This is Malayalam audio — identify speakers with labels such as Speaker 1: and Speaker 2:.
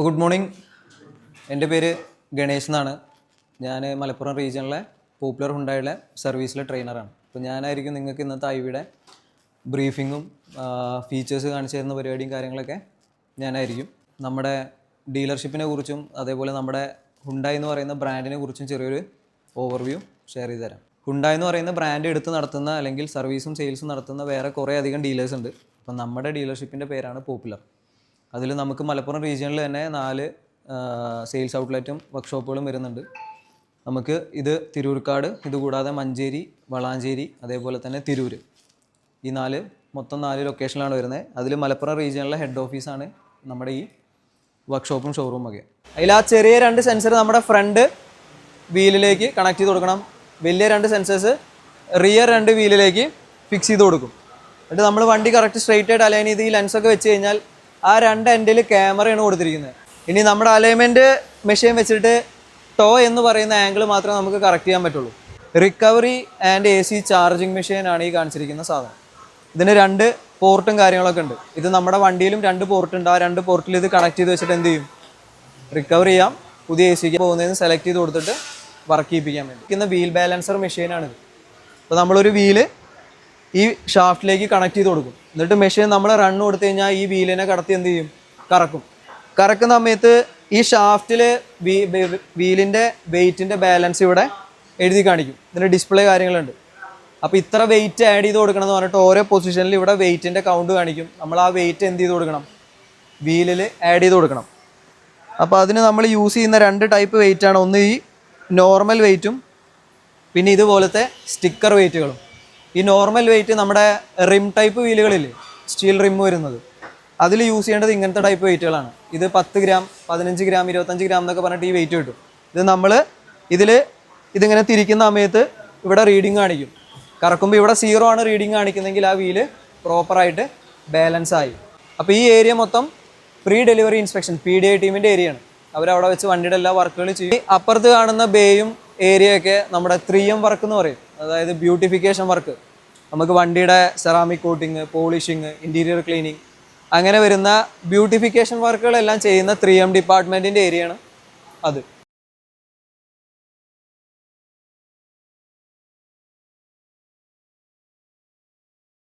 Speaker 1: Good morning. എൻ്റെ പേര് ഗണേഷ് എന്നാണ്. ഞാൻ മലപ്പുറം റീജിയണിലെ പോപ്പുലർ ഹുണ്ടായിലെ സർവീസിലെ ട്രെയിനറാണ്. അപ്പോൾ ഞാനായിരിക്കും നിങ്ങൾക്ക് ഇന്നത്തെ ഐവിയുടെ ബ്രീഫിങ്ങും ഫീച്ചേഴ്സ് കാണിച്ചു തരുന്ന പരിപാടിയും കാര്യങ്ങളൊക്കെ ഞാനായിരിക്കും. നമ്മുടെ ഡീലർഷിപ്പിനെ കുറിച്ചും അതേപോലെ നമ്മുടെ ഹുണ്ടായി എന്ന് പറയുന്ന ബ്രാൻഡിനെ കുറിച്ചും ചെറിയൊരു ഓവർവ്യൂ ഷെയർ ചെയ്ത് തരാം. ഹുണ്ടായി എന്ന് പറയുന്ന ബ്രാൻഡ് എടുത്ത് നടത്തുന്ന അല്ലെങ്കിൽ സർവീസും സെയിൽസും നടത്തുന്ന വേറെ കുറേ അധികം ഡീലേഴ്സ് ഉണ്ട്. അപ്പം നമ്മുടെ ഡീലർഷിപ്പിൻ്റെ പേരാണ് പോപ്പുലർ. അതിൽ നമുക്ക് മലപ്പുറം റീജിയണിൽ തന്നെ 4 സെയിൽസ് ഔട്ട്ലെറ്റും വർക്ക്ഷോപ്പുകളും വരുന്നുണ്ട്. നമുക്ക് ഇത് തിരൂർക്കാട്, ഇതുകൂടാതെ മഞ്ചേരി, വളാഞ്ചേരി, അതേപോലെ തന്നെ തിരൂർ, ഈ മൊത്തം 4 ലൊക്കേഷനിലാണ് വരുന്നത്. അതിൽ മലപ്പുറം റീജിയണിലെ ഹെഡ് ഓഫീസാണ് നമ്മുടെ ഈ വർക്ക്ഷോപ്പും ഷോറൂമും ഒക്കെ. അതിൽ ആ ചെറിയ 2 സെൻസർ നമ്മുടെ ഫ്രണ്ട് വീലിലേക്ക് കണക്ട് ചെയ്ത് കൊടുക്കണം. വലിയ 2 സെൻസേഴ്സ് റിയർ 2 വീലിലേക്ക് ഫിക്സ് ചെയ്ത് കൊടുക്കും. എന്നിട്ട് നമ്മൾ വണ്ടി കറക്റ്റ് സ്ട്രെയിറ്റ് ആയിട്ട് അലൈൻ ചെയ്ത് ഈ ലെൻസൊക്കെ വെച്ച് കഴിഞ്ഞാൽ ആ 2 എൻഡിൽ ക്യാമറയാണ് കൊടുത്തിരിക്കുന്നത്. ഇനി നമ്മുടെ അലൈൻമെൻറ്റ് മെഷീൻ വെച്ചിട്ട് ടോ എന്ന് പറയുന്ന ആംഗിൾ മാത്രമേ നമുക്ക് കറക്റ്റ് ചെയ്യാൻ പറ്റുള്ളൂ. റിക്കവറി ആൻഡ് AC ചാർജിങ് മെഷീനാണ് ഈ കാണിച്ചിരിക്കുന്ന സാധനം. ഇതിന് 2 പോർട്ടും കാര്യങ്ങളൊക്കെ ഉണ്ട്. ഇത് നമ്മുടെ വണ്ടിയിലും 2 പോർട്ട് ഉണ്ട്. ആ 2 പോർട്ടിൽ ഇത് കണക്ട് ചെയ്ത് വെച്ചിട്ട് എന്ത് ചെയ്യും, റിക്കവർ ചെയ്യാം. പുതിയ AC പോകുന്നതിന് സെലക്ട് ചെയ്ത് കൊടുത്തിട്ട് വർക്ക് ചെയ്യിപ്പിക്കാൻ വേണ്ടി ഇരിക്കുന്ന വീൽ ബാലൻസർ മെഷീനാണിത്. അപ്പോൾ നമ്മളൊരു വീല് ഈ ഷാഫ്റ്റിലേക്ക് കണക്ട് ചെയ്ത് കൊടുക്കും. എന്നിട്ട് മെഷീൻ നമ്മൾ റൺ കൊടുത്തു കഴിഞ്ഞാൽ ഈ വീലിനെ കടത്തി എന്ത് ചെയ്യും, കറക്കും. കറക്കുന്ന സമയത്ത് ഈ ഷാഫ്റ്റിൽ വീലിൻ്റെ വെയിറ്റിൻ്റെ ബാലൻസ് ഇവിടെ എഴുതി കാണിക്കും. ഇതിന് ഡിസ്പ്ലേ കാര്യങ്ങളുണ്ട്. അപ്പോൾ ഇത്ര വെയിറ്റ് ആഡ് ചെയ്ത് കൊടുക്കണം എന്ന് പറഞ്ഞിട്ട് ഓരോ പൊസിഷനിൽ ഇവിടെ വെയിറ്റിൻ്റെ കൗണ്ട് കാണിക്കും. നമ്മൾ ആ വെയിറ്റ് എന്ത് ചെയ്ത് കൊടുക്കണം, വീലിൽ ആഡ് ചെയ്ത് കൊടുക്കണം. അപ്പോൾ അതിന് നമ്മൾ യൂസ് ചെയ്യുന്ന 2 ടൈപ്പ് വെയിറ്റാണ്. ഒന്ന് ഈ നോർമൽ വെയിറ്റും പിന്നെ ഇതുപോലത്തെ സ്റ്റിക്കർ വെയിറ്റുകളും. ഈ നോർമൽ വെയിറ്റ് നമ്മുടെ റിം ടൈപ്പ് വീലുകളില്ലേ, സ്റ്റീൽ റിം വരുന്നത്, അതിൽ യൂസ് ചെയ്യേണ്ടത് ഇങ്ങനത്തെ ടൈപ്പ് വെയിറ്റുകളാണ്. ഇത് 10 ഗ്രാം, 15 ഗ്രാം, 25 ഗ്രാം എന്നൊക്കെ പറഞ്ഞിട്ട് ഈ വെയിറ്റ് കിട്ടും. ഇത് നമ്മൾ ഇതിങ്ങനെ തിരിക്കുന്ന സമയത്ത് ഇവിടെ റീഡിങ് കാണിക്കും. കറക്കുമ്പോൾ ഇവിടെ 0 ആണ് റീഡിങ് കാണിക്കുന്നതെങ്കിൽ ആ വീല് പ്രോപ്പറായിട്ട് ബാലൻസ് ആയി. അപ്പോൾ ഈ ഏരിയ മൊത്തം പ്രീ ഡെലിവറി ഇൻസ്പെക്ഷൻ PDI ടീമിൻ്റെ ഏരിയയാണ്. അവരവിടെ വെച്ച് വണ്ടിയുടെ എല്ലാ വർക്കുകളും ചെയ്യും. അപ്പുറത്ത് കാണുന്ന ബേയും ഏരിയയൊക്കെ നമ്മുടെ 3M വർക്ക് എന്ന് പറയും. അതായത് ബ്യൂട്ടിഫിക്കേഷൻ വർക്ക്. നമുക്ക് വണ്ടിയുടെ ceramic coating, polishing, interior cleaning, അങ്ങനെ വരുന്ന ബ്യൂട്ടിഫിക്കേഷൻ വർക്കുകളെല്ലാം ചെയ്യുന്ന 3M ഡിപ്പാർട്ട്മെൻറ്റിൻ്റെ ഏരിയയാണ് അത്.